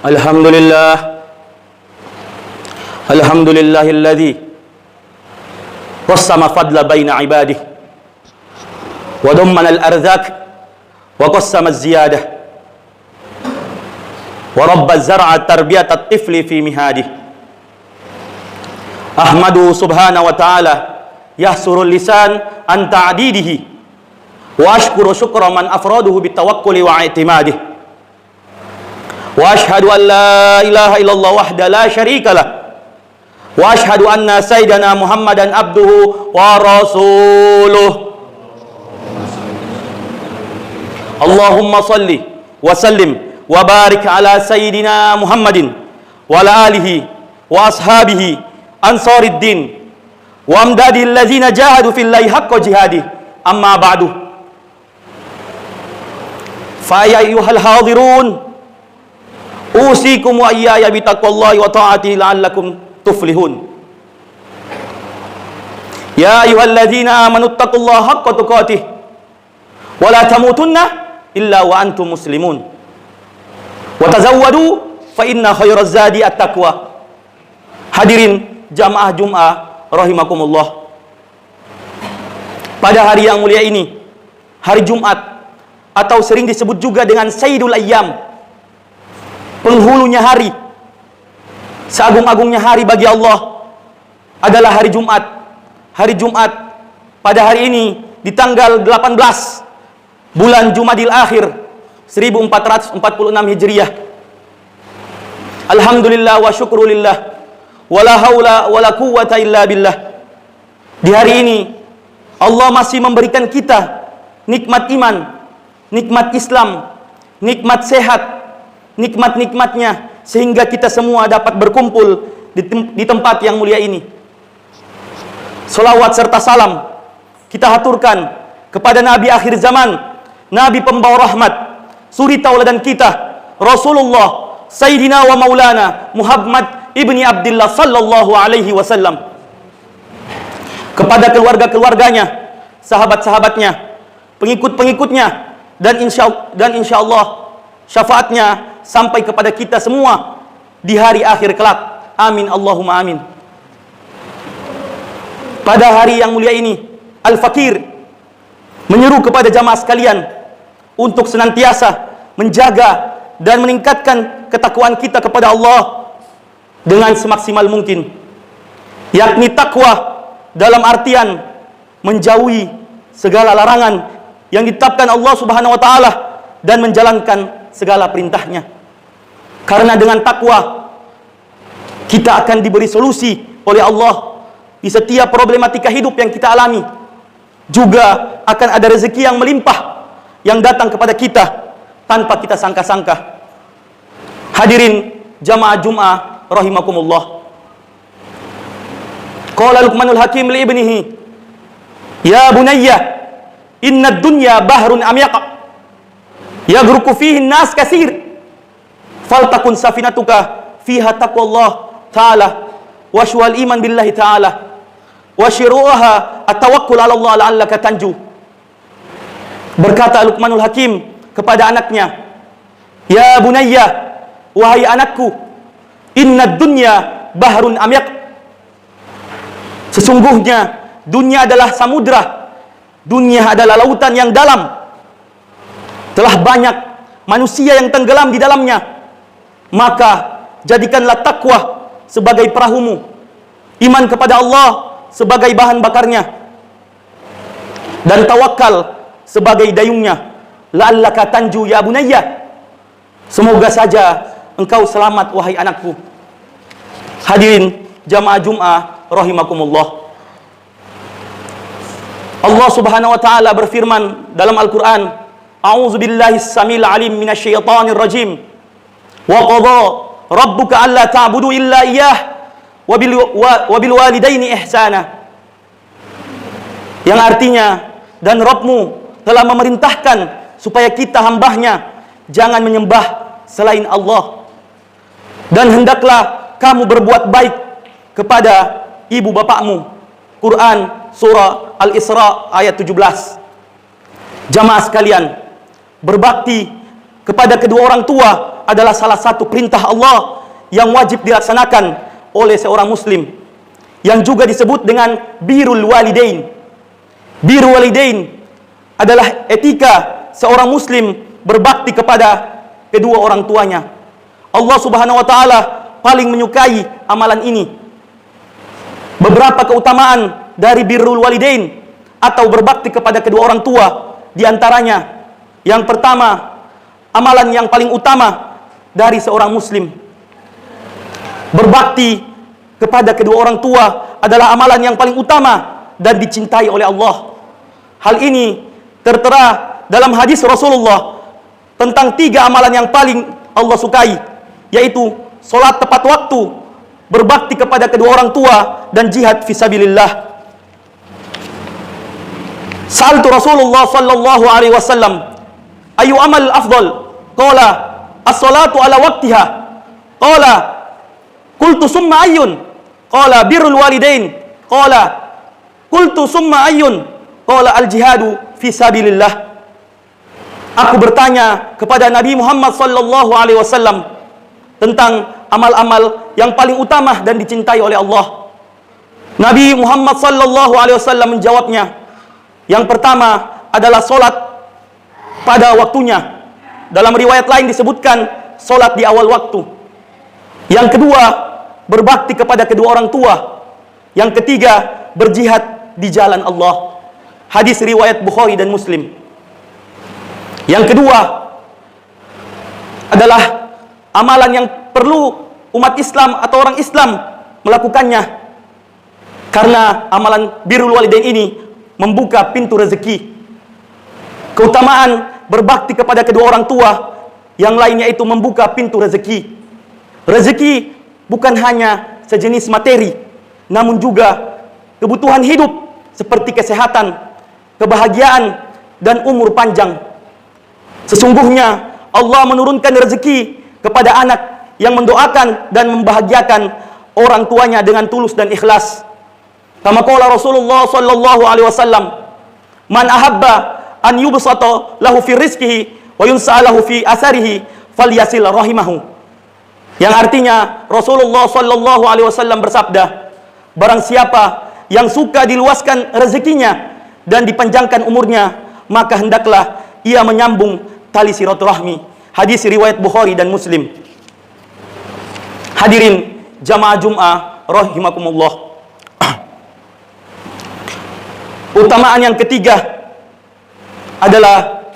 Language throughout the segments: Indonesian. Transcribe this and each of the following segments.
Alhamdulillah, alhamdulillahilladzi qassama fadla baina ibadihi wa dammana al-arzaq wa qassama az-ziyadah wa rabba az-zar'a tarbiyata at-tifli fi mihadihi. Ahmadu subhanahu wa ta'ala yahsurul lisan an ta'didihi wa ashkuru syukra man afraduhu bitawakkuli wa i'timadihi. Wa ashhadu an la ilaha illallah wahda la syarika lah wa ashhadu anna sayyidana Muhammadan abduhu wa rasuluh. Allahumma salli wa sallim wa barik ala sayyidina Muhammadin wa ala alihi wa ashabihi ansarid din wa amdadil ladzina jahadu fillahi haqqa jihadi. Amma ba'du. Fa ya ayyuhal hadirun, usikum wa iyaya bitaqwallahi wa ta'atihi la'allakum tuflihun. Ya ayyuhalladzina amanu taqullaha haqqa tuqatih wa la tamutunna illa wa antum muslimun. Wa tazawwadu fa inna khairaz zadi at-taqwa. Hadirin jamaah Jumat rahimakumullah. Pada hari yang mulia ini, hari Jumat atau sering disebut juga dengan Sayyidul Ayyam, penghulunya hari, seagung-agungnya hari bagi Allah adalah hari Jumat. Hari Jumat pada hari ini di tanggal 18 bulan Jumadil Akhir 1446 Hijriah. Alhamdulillah wa syukrulillah wala haula wala quwwata illa billah. Di hari ini Allah masih memberikan kita nikmat iman, nikmat Islam, nikmat sehat, nikmat-nikmatnya, sehingga kita semua dapat berkumpul di tempat yang mulia ini. Salawat serta salam kita haturkan kepada Nabi akhir zaman, Nabi pembawa rahmat, suri tauladan kita, Rasulullah Sayyidina wa Maulana Muhammad ibni Abdullah sallallahu alaihi wasallam. Kepada keluarga-keluarganya, sahabat-sahabatnya, pengikut-pengikutnya, dan insya Allah syafaatnya sampai kepada kita semua di hari akhir kelak. Amin Allahumma amin. Pada hari yang mulia ini, Al-Fakir menyeru kepada jamaah sekalian untuk senantiasa menjaga dan meningkatkan ketakwaan kita kepada Allah dengan semaksimal mungkin, yakni takwa dalam artian menjauhi segala larangan yang ditetapkan Allah Subhanahu wa taala dan menjalankan segala perintahnya. Karena dengan takwa kita akan diberi solusi oleh Allah di setiap problematika hidup yang kita alami. Juga akan ada rezeki yang melimpah yang datang kepada kita tanpa kita sangka-sangka. Hadirin jamaah Jumat rahimakumullah. Qala Luqmanul Hakim li ibnihi, ya bunayya, inna dunya bahrun amyaq yagruku fihi nas kasir faltakun safinatuka fiha taqwallah ta'ala wa syual iman billahi ta'ala wa syiruha at-tawakkul 'ala Allah la'allaka tanju. Berkata Luqmanul Hakim kepada anaknya, ya bunayya, wahai anakku, inna dunya bahrun amyaq, sesungguhnya dunia adalah samudra, dunia adalah lautan yang dalam. Telah banyak manusia yang tenggelam di dalamnya. Maka jadikanlah takwa sebagai perahumu, iman kepada Allah sebagai bahan bakarnya, dan tawakal sebagai dayungnya. La'allaka tanju ya bunayya, semoga saja engkau selamat wahai anakku. Hadirin jamaah Jumat rahimakumullah. Allah Subhanahu wa taala berfirman dalam Al-Qur'an, a'udzu billahi samil alim minasyaitonir rajim. Wa qadha rabbuka alla ta'budu illa iyyah wa bil walidaini ihsana. Yang artinya, dan Rabbmu telah memerintahkan supaya kita hambanya jangan menyembah selain Allah, dan hendaklah kamu berbuat baik kepada ibu bapakmu. Quran surah Al-Isra ayat 17. Jamaah sekalian, berbakti kepada kedua orang tua adalah salah satu perintah Allah yang wajib dilaksanakan oleh seorang muslim, yang juga disebut dengan birrul walidain. Birrul walidain adalah etika seorang muslim berbakti kepada kedua orang tuanya. Allah Subhanahu wa taala paling menyukai amalan ini. Beberapa keutamaan dari birrul walidain atau berbakti kepada kedua orang tua, di antaranya yang pertama, amalan yang paling utama dari seorang muslim. Berbakti kepada kedua orang tua adalah amalan yang paling utama dan dicintai oleh Allah. Hal ini tertera dalam hadis Rasulullah tentang 3 amalan yang paling Allah sukai, yaitu sholat tepat waktu, berbakti kepada kedua orang tua, dan jihad fisabilillah. Sa'altu Rasulullah sallallahu alaihi wasallam, ayu amal afdal? Qala as-salatu ala waqtiha. Qala qultu summa ayyun? Qala birrul walidain. Qala qultu summa ayyun? Qala al-jihadu fi sabilillah. Aku bertanya kepada Nabi Muhammad sallallahu alaihi wasallam tentang amal-amal yang paling utama dan dicintai oleh Allah. Nabi Muhammad sallallahu alaihi wasallam menjawabnya, yang pertama adalah solat pada waktunya. Dalam riwayat lain disebutkan solat di awal waktu. Yang kedua, berbakti kepada kedua orang tua. Yang ketiga, berjihad di jalan Allah. Hadis riwayat Bukhari dan Muslim. Yang kedua adalah amalan yang perlu umat Islam atau orang Islam melakukannya, karena amalan birrul walidain ini membuka pintu rezeki. Keutamaan berbakti kepada kedua orang tua yang lainnya itu membuka pintu rezeki. Rezeki bukan hanya sejenis materi, namun juga kebutuhan hidup seperti kesehatan, kebahagiaan, dan umur panjang. Sesungguhnya Allah menurunkan rezeki kepada anak yang mendoakan dan membahagiakan orang tuanya dengan tulus dan ikhlas. Kama qala Rasulullah sallallahu alaihi wasallam, man ahabba an yubsata lahu fi rizqihi wa yunsa'alahu fi asarihi falyasil rahimahu. Yang artinya Rasulullah sallallahu alaihi wasallam bersabda, barang siapa yang suka diluaskan rezekinya dan dipanjangkan umurnya, maka hendaklah ia menyambung tali silaturahmi. Hadis riwayat Bukhari dan Muslim. Hadirin jamaah Jum'ah rahimakumullah. Utamaan yang ketiga adalah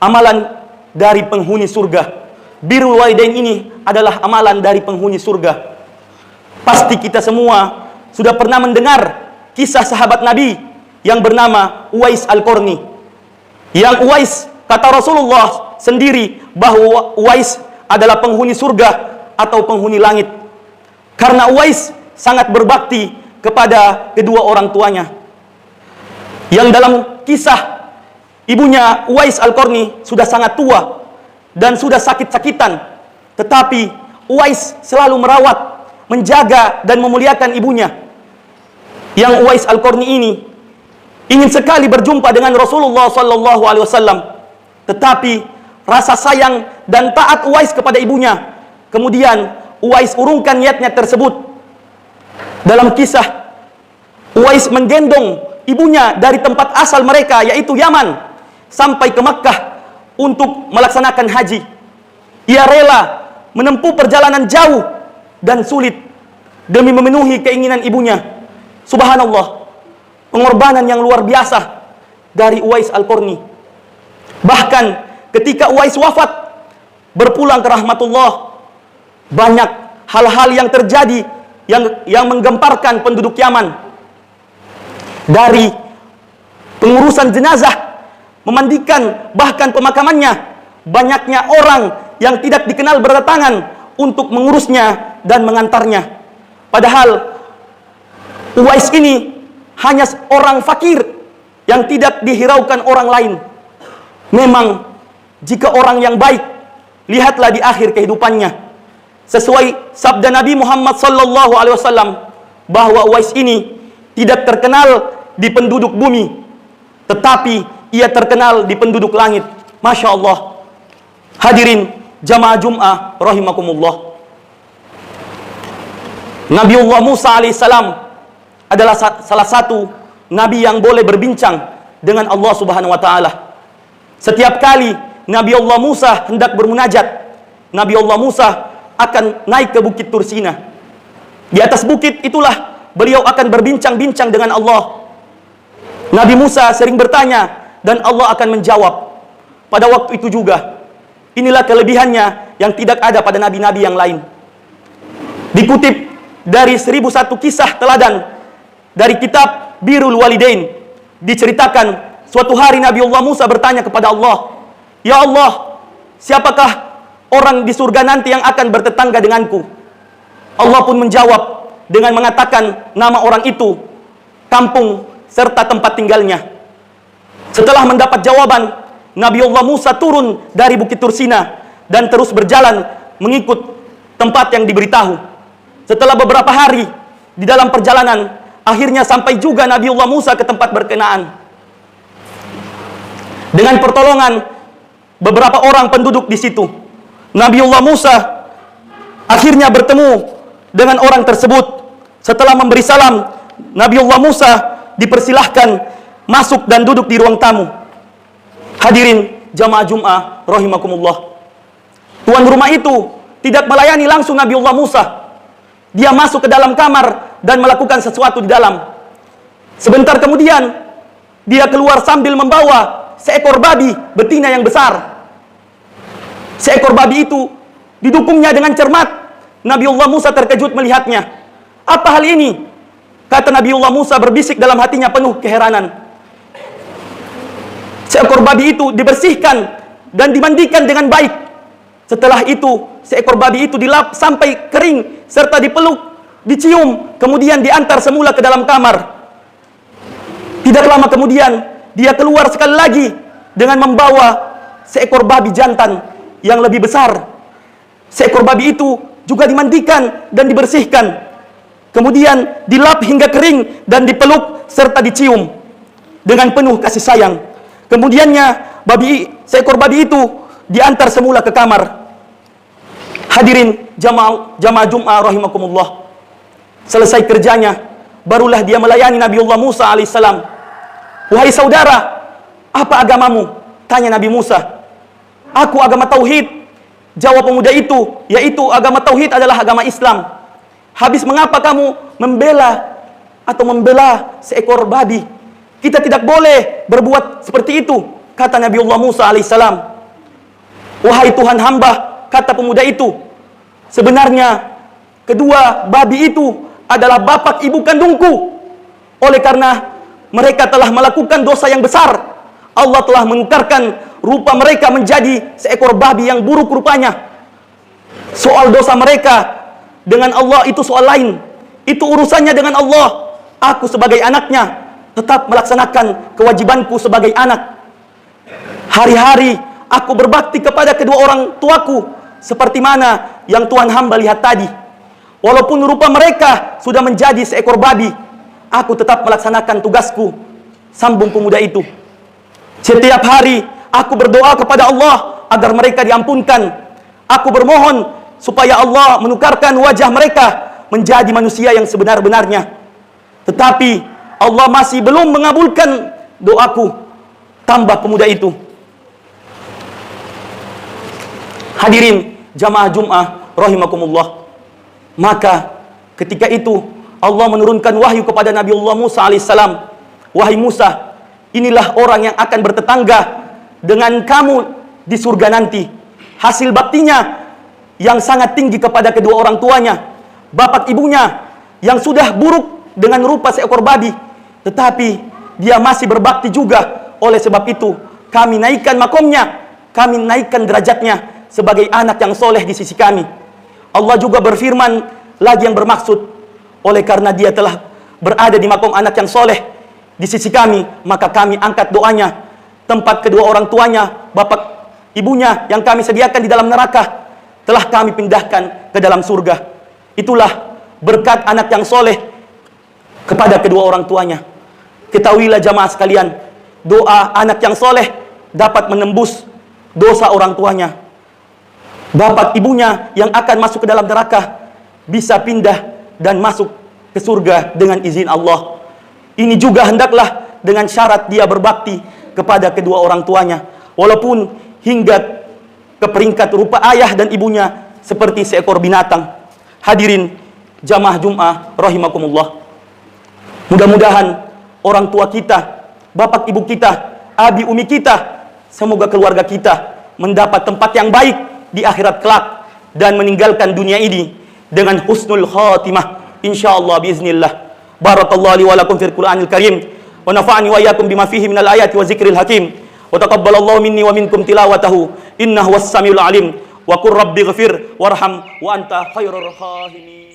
amalan dari penghuni surga. Birrul walidain ini adalah amalan dari penghuni surga. Pasti kita semua sudah pernah mendengar kisah sahabat Nabi yang bernama Uwais Al-Qarni. Yang Uwais, kata Rasulullah sendiri bahwa Uwais adalah penghuni surga atau penghuni langit, karena Uwais sangat berbakti kepada kedua orang tuanya. Yang dalam kisah, ibunya Uwais Al-Qarni sudah sangat tua dan sudah sakit-sakitan, tetapi Uwais selalu merawat, menjaga, dan memuliakan ibunya. Yang Uwais Al-Qarni ini ingin sekali berjumpa dengan Rasulullah sallallahu alaihi wasallam, tetapi rasa sayang dan taat Uwais kepada ibunya, kemudian Uwais urungkan niatnya tersebut. Dalam kisah, Uwais menggendong ibunya dari tempat asal mereka, yaitu Yaman, sampai ke Makkah untuk melaksanakan haji. Ia rela menempuh perjalanan jauh dan sulit demi memenuhi keinginan ibunya. Subhanallah, pengorbanan yang luar biasa dari Uwais Al-Qarni. Bahkan ketika Uwais wafat, berpulang ke rahmatullah, banyak hal-hal yang terjadi yang menggemparkan penduduk Yaman. Dari pengurusan jenazah, memandikan, bahkan pemakamannya, banyaknya orang yang tidak dikenal berdatangan untuk mengurusnya dan mengantarnya. Padahal Uwais ini hanya orang fakir yang tidak dihiraukan orang lain. Memang jika orang yang baik, lihatlah di akhir kehidupannya. Sesuai sabda Nabi Muhammad sallallahu alaihi wasallam bahwa Uwais ini tidak terkenal di penduduk bumi, tetapi ia terkenal di penduduk langit. Masya Allah. Hadirin jamaah Jum'ah rahimakumullah. Nabiullah Musa alaihissalam adalah salah satu nabi yang boleh berbincang dengan Allah Subhanahu wa taala. Setiap kali Nabiullah Musa hendak bermunajat, Nabiullah Musa akan naik ke bukit Tursina. Di atas bukit itulah beliau akan berbincang-bincang dengan Allah. Nabi Musa sering bertanya dan Allah akan menjawab. Pada waktu itu juga, inilah kelebihannya yang tidak ada pada nabi-nabi yang lain. Dikutip dari 1001 kisah teladan dari kitab Birrul Walidain, diceritakan suatu hari Nabiullah Musa bertanya kepada Allah, "Ya Allah, siapakah orang di surga nanti yang akan bertetangga denganku?" Allah pun menjawab dengan mengatakan nama orang itu, kampung, serta tempat tinggalnya. Setelah mendapat jawaban, Nabiullah Musa turun dari Bukit Tursina dan terus berjalan mengikut tempat yang diberitahu. Setelah beberapa hari di dalam perjalanan, akhirnya sampai juga Nabiullah Musa ke tempat berkenaan. Dengan pertolongan beberapa orang penduduk di situ, Nabiullah Musa akhirnya bertemu dengan orang tersebut. Setelah memberi salam, Nabiullah Musa dipersilahkan masuk dan duduk di ruang tamu. Hadirin jamaah Jum'ah rahimakumullah. Tuan rumah itu tidak melayani langsung Nabiullah Musa. Dia masuk ke dalam kamar dan melakukan sesuatu di dalam. Sebentar kemudian, dia keluar sambil membawa seekor babi betina yang besar. Seekor babi itu didukungnya dengan cermat. Nabiullah Musa terkejut melihatnya. "Apa hal ini?" Kata Nabiullah Musa berbisik dalam hatinya penuh keheranan. Seekor babi itu dibersihkan dan dimandikan dengan baik. Setelah itu, seekor babi itu dilap sampai kering serta dipeluk, dicium, kemudian diantar semula ke dalam kamar. Tidak lama kemudian, dia keluar sekali lagi dengan membawa seekor babi jantan yang lebih besar. Seekor babi itu juga dimandikan dan dibersihkan. Kemudian dilap hingga kering dan dipeluk serta dicium dengan penuh kasih sayang. Kemudiannya seekor babi itu diantar semula ke kamar. Hadirin jamaah Jum'ah rahimakumullah. Selesai kerjanya, barulah dia melayani Nabiullah Musa alaihissalam. "Wahai saudara, apa agamamu?" tanya Nabi Musa. "Aku agama tauhid," jawab pemuda itu, yaitu agama tauhid adalah agama Islam. "Habis mengapa kamu membela seekor babi? Kita tidak boleh berbuat seperti itu," kata Nabiullah Musa alaihissalam. "Wahai Tuhan hamba," kata pemuda itu, "sebenarnya kedua babi itu adalah bapak ibu kandungku. Oleh karena mereka telah melakukan dosa yang besar, Allah telah menukarkan rupa mereka menjadi seekor babi yang buruk rupanya. Soal dosa mereka dengan Allah itu soal lain. Itu urusannya dengan Allah. Aku sebagai anaknya tetap melaksanakan kewajibanku sebagai anak. Hari-hari aku berbakti kepada kedua orang tuaku seperti mana yang Tuhan hamba lihat tadi. Walaupun rupa mereka sudah menjadi seekor babi, aku tetap melaksanakan tugasku," sambung pemuda itu. "Setiap hari aku berdoa kepada Allah agar mereka diampunkan. Aku bermohon supaya Allah menukarkan wajah mereka menjadi manusia yang sebenar-benarnya. Tetapi Allah masih belum mengabulkan doaku," tambah pemuda itu. Hadirin jamaah Jum'ah rahimakumullah. Maka ketika itu Allah menurunkan wahyu kepada Nabiullah Musa alaihissalam. "Wahai Musa, inilah orang yang akan bertetangga dengan kamu di surga nanti. Hasil baktinya yang sangat tinggi kepada kedua orang tuanya, bapak ibunya yang sudah buruk dengan rupa seekor babi, tetapi dia masih berbakti juga. Oleh sebab itu kami naikkan makomnya, kami naikkan derajatnya sebagai anak yang soleh di sisi kami." Allah juga berfirman lagi yang bermaksud, oleh karena dia telah berada di makom anak yang soleh di sisi kami, maka kami angkat doanya. Tempat kedua orang tuanya, bapak ibunya yang kami sediakan di dalam neraka, telah kami pindahkan ke dalam surga. Itulah berkat anak yang soleh kepada kedua orang tuanya. Ketahuilah jamaah sekalian, doa anak yang soleh dapat menembus dosa orang tuanya. Bapak ibunya yang akan masuk ke dalam neraka bisa pindah dan masuk ke surga dengan izin Allah. Ini juga hendaklah dengan syarat dia berbakti kepada kedua orang tuanya, walaupun hingga ke peringkat rupa ayah dan ibunya seperti seekor binatang. Hadirin jamaah Jum'ah rahimakumullah. Mudah-mudahan orang tua kita, bapak ibu kita, abi umi kita, semoga keluarga kita mendapat tempat yang baik di akhirat kelak dan meninggalkan dunia ini dengan husnul khatimah insyaallah biiznillah. Barakallahu li wa lakum fil Qur'anil Karim wa nafa'ani wa iyyakum bima fihi minal ayati wa zikril hakim wa taqabbalallahu minni wa minkum tilawatahu innahu was-samiul alim wa qur rabbighfir warham wa anta khairur rahimin.